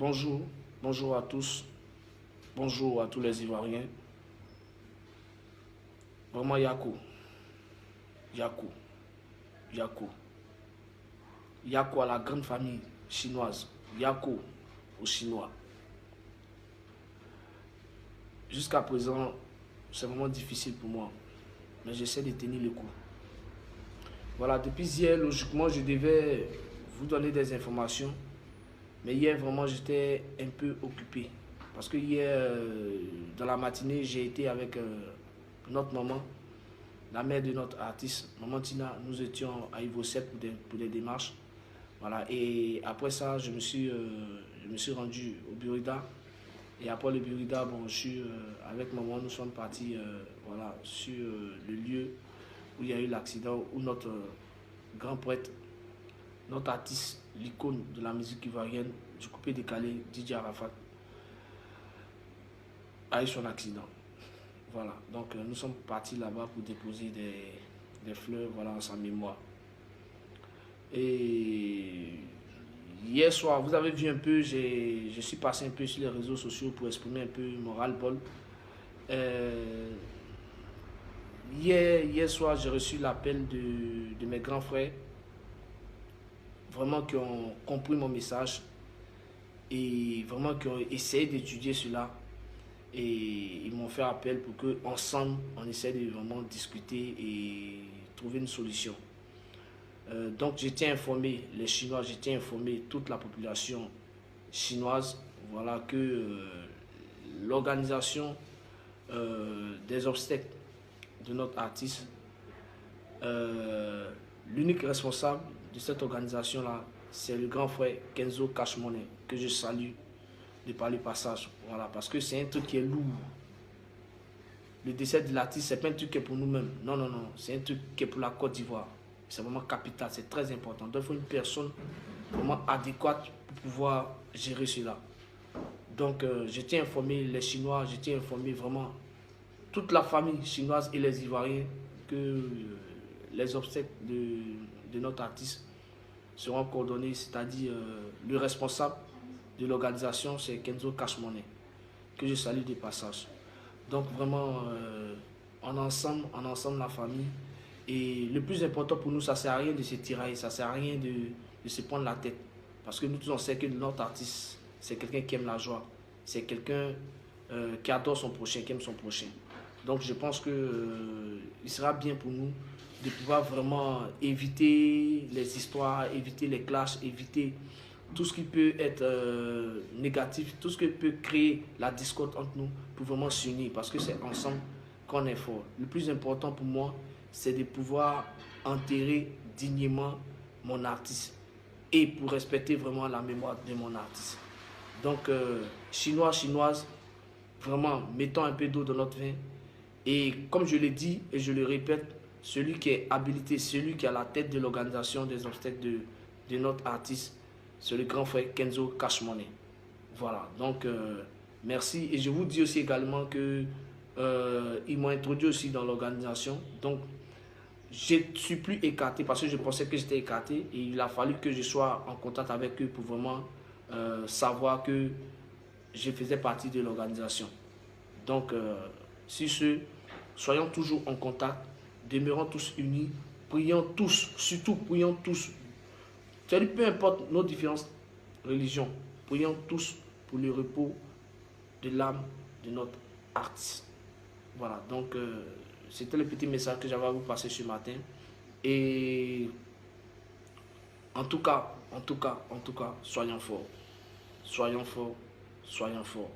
Bonjour, bonjour à tous, bonjour à tous les Ivoiriens. Vraiment Yakou, Yakou, Yakou. Yakou à la grande famille chinoise, Yakou aux Chinois. Jusqu'à présent, c'est vraiment difficile pour moi, mais j'essaie de tenir le coup. Voilà, depuis hier, logiquement, je devais vous donner des informations, mais hier, vraiment, j'étais un peu occupé. Parce que hier, dans la matinée, j'ai été avec notre maman, la mère de notre artiste, Maman Tina. Nous étions à Ivosep pour des démarches. Voilà, et après ça, je me suis rendu au Burida. Et après le Burida, bon, avec maman, nous sommes partis voilà, sur le lieu où il y a eu l'accident, où notre grand poète, notre artiste, l'icône de la musique ivoirienne, du coupé décalé, DJ Arafat, a eu son accident. Voilà, donc nous sommes partis là-bas pour déposer des fleurs, voilà, en sa mémoire. Et hier soir, vous avez vu un peu, je suis passé un peu sur les réseaux sociaux pour exprimer un peu mon ras-le-bol. Hier soir, j'ai reçu l'appel de mes grands frères, vraiment qui ont compris mon message et vraiment qui ont essayé d'étudier cela. Et ils m'ont fait appel pour qu'ensemble, on essaie de vraiment discuter et trouver une solution. Donc, je tiens à informer les Chinois, je tiens à informer toute la population chinoise, voilà, que l'organisation des obstacles de notre artiste, l'unique responsable de cette organisation-là, c'est le grand frère Kenzo Cash Money, que je salue de par le passage. Voilà, parce que c'est un truc qui est lourd. Le décès de l'artiste, c'est pas un truc qui est pour nous-mêmes. Non, non, non. C'est un truc qui est pour la Côte d'Ivoire. C'est vraiment capital, c'est très important. Donc, il faut une personne vraiment adéquate pour pouvoir gérer cela. Donc, je tiens à informer les Chinois, je tiens à informer vraiment toute la famille chinoise et les Ivoiriens que les obsèques de notre artiste seront coordonnés, c'est-à-dire le responsable de l'organisation, c'est Kenzo Cash Money, que je salue de passage. Donc vraiment, en ensemble la famille. Et le plus important pour nous, ça ne sert à rien de se tirailler, ça ne sert à rien de se prendre la tête. Parce que nous tous, on sait que notre artiste, c'est quelqu'un qui aime la joie. C'est quelqu'un qui adore son prochain, qui aime son prochain. Donc je pense qu'il sera bien pour nous de pouvoir vraiment éviter les histoires, éviter les clashs, éviter tout ce qui peut être négatif, tout ce qui peut créer la discorde entre nous pour vraiment s'unir, parce que c'est ensemble qu'on est fort. Le plus important pour moi, c'est de pouvoir enterrer dignement mon artiste et pour respecter vraiment la mémoire de mon artiste. Donc, Chinois, Chinoises, vraiment, mettons un peu d'eau dans notre vin. Et comme je l'ai dit et je le répète, celui qui est habilité, celui qui est à la tête de l'organisation des obstacles de notre artiste, c'est le grand frère Kenzo Cash Money. Voilà, donc merci. Et je vous dis aussi également que ils m'ont introduit aussi dans l'organisation. Donc, je ne suis plus écarté parce que je pensais que j'étais écarté. Et il a fallu que je sois en contact avec eux pour vraiment savoir que je faisais partie de l'organisation. Donc, sur ce, soyons toujours en contact, demeurons tous unis, prions tous, surtout prions tous. C'est-à-dire, peu importe nos différentes religions, prions tous pour le repos de l'âme de notre artiste. Voilà, donc c'était le petit message que j'avais à vous passer ce matin. Et en tout cas, soyons forts. Soyons forts, soyons forts.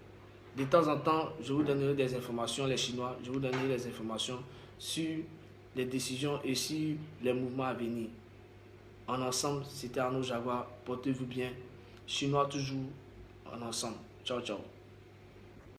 De temps en temps, je vous donnerai des informations, les Chinois, je vous donnerai des informations sur les décisions et sur les mouvements à venir. En ensemble, c'était Arnaud Jaguar. Portez-vous bien. Chinois toujours en ensemble. Ciao, ciao.